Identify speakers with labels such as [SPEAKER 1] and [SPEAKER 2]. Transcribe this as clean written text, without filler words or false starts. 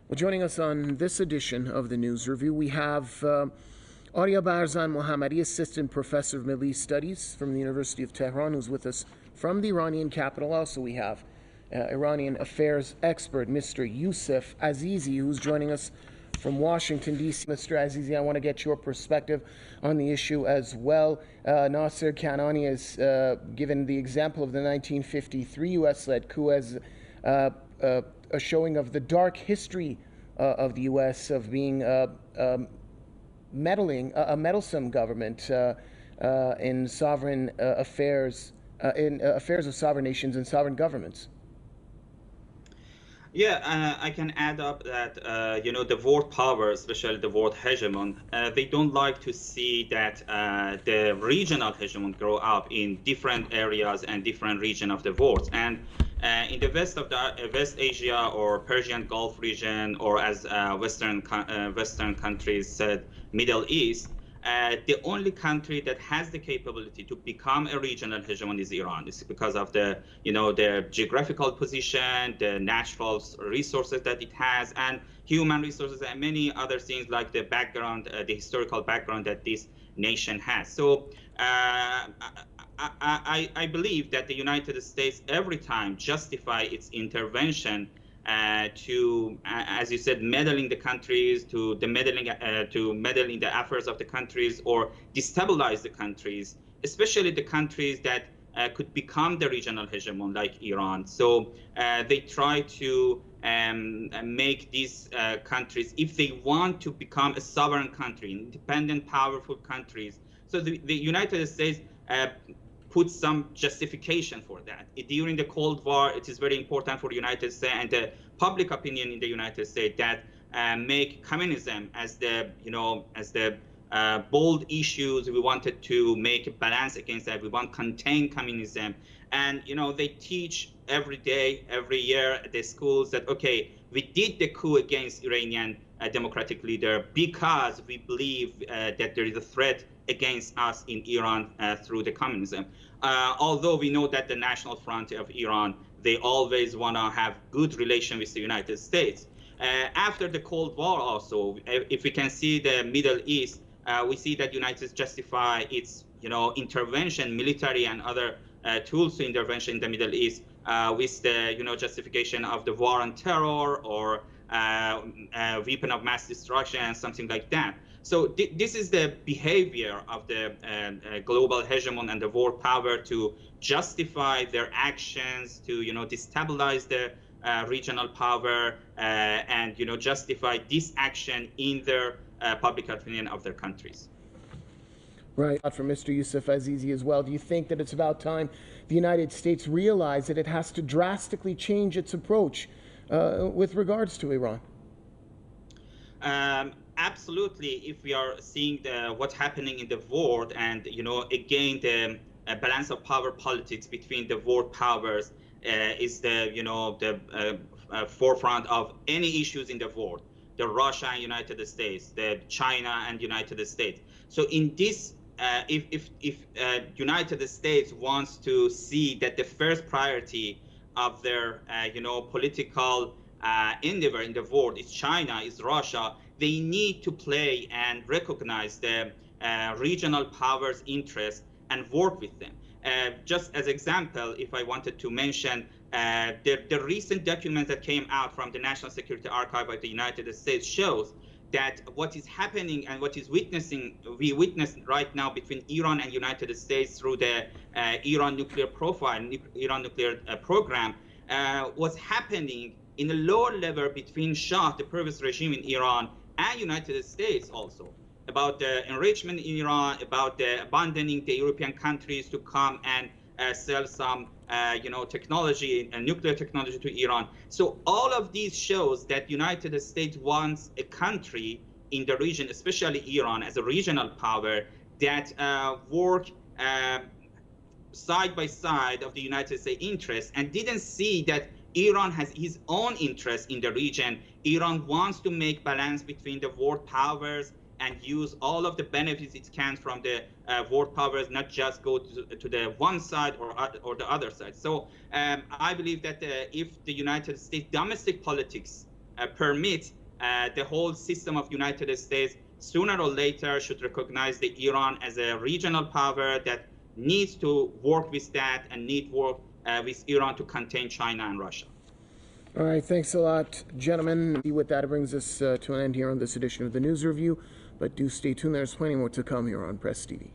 [SPEAKER 1] Well, joining us on this edition of the News Review, we have Arya Barzan Mohammadi, Assistant Professor of Middle East Studies from the University of Tehran, who's with us from the Iranian capital. Also, we have Iranian affairs expert, Mr. Youssef Azizi, who's joining us from Washington, D.C. Mr. Azizi, I want to get your perspective on the issue as well. Nasser Kanani has given the example of the 1953 U.S.-led coup as a showing of the dark history of the U.S. of being meddling, a meddlesome government in sovereign affairs, in affairs of sovereign nations and sovereign governments.
[SPEAKER 2] Yeah, I can add up that, the world powers, especially the world hegemon, they don't like to see that the regional hegemon grow up in different areas and different regions of the world. And in the West Asia or Persian Gulf region, or as Western countries said, Middle East, the only country that has the capability to become a regional hegemon is Iran. It's because of the geographical position, the natural resources that it has, and human resources, and many other things like the background, the historical background that this nation has. So I believe that the United States every time justify its intervention as you said, meddling the countries, to meddle in the affairs of the countries, or destabilize the countries, especially the countries that could become the regional hegemon like Iran. So they try to make these countries, if they want to become a sovereign country, independent, powerful countries. So the United States put some justification for that. During the Cold War, it is very important for the United States and the public opinion in the United States that make communism as the bold issues. We wanted to make a balance against that. We want to contain communism. And, they teach every day, every year at the schools that, okay, we did the coup against Iranian democratic leader because we believe that there is a threat against us in Iran through the communism. Although we know that the National Front of Iran, they always want to have good relation with the United States. After the Cold War also, if we can see the Middle East, we see that the United States justify its intervention, military and other tools to intervention in the Middle East with the justification of the war on terror or weapon of mass destruction and something like that. So this is the behavior of the global hegemon and the world power to justify their actions, to destabilize the regional power and justify this action in their public opinion of their countries.
[SPEAKER 1] Right. From Mr. Youssef Azizi as well. Do you think that it's about time the United States realize that it has to drastically change its approach with regards to Iran?
[SPEAKER 2] Absolutely. If we are seeing what's happening in the world, and again the balance of power politics between the world powers is the forefront of any issues in the world. The Russia and United States, the China and United States. So in this, if United States wants to see that the first priority of their political endeavor in the world is China, is Russia, they need to play and recognize the regional powers' interests and work with them. Just as example, if I wanted to mention the recent documents that came out from the National Security Archive of the United States shows that what is happening and what is we witness right now between Iran and United States through the Iran nuclear profile, Iran nuclear program, was happening in a lower level between Shah, the previous regime in Iran, and United States also, about the enrichment in Iran, about the abandoning the European countries to come and sell some technology and nuclear technology to Iran. So all of these shows that United States wants a country in the region, especially Iran as a regional power, that work side by side of the United States interests, and didn't see that Iran has his own interests in the region. Iran wants to make balance between the world powers and use all of the benefits it can from the world powers, not just go to the one side or the other side. So I believe that if the United States domestic politics permit the whole system of United States sooner or later should recognize the Iran as a regional power that needs to work with that and need work with Iran to contain China and Russia.
[SPEAKER 1] All right, thanks a lot, gentlemen. With that, it brings us to an end here on this edition of the News Review. But do stay tuned. There's plenty more to come here on Press TV.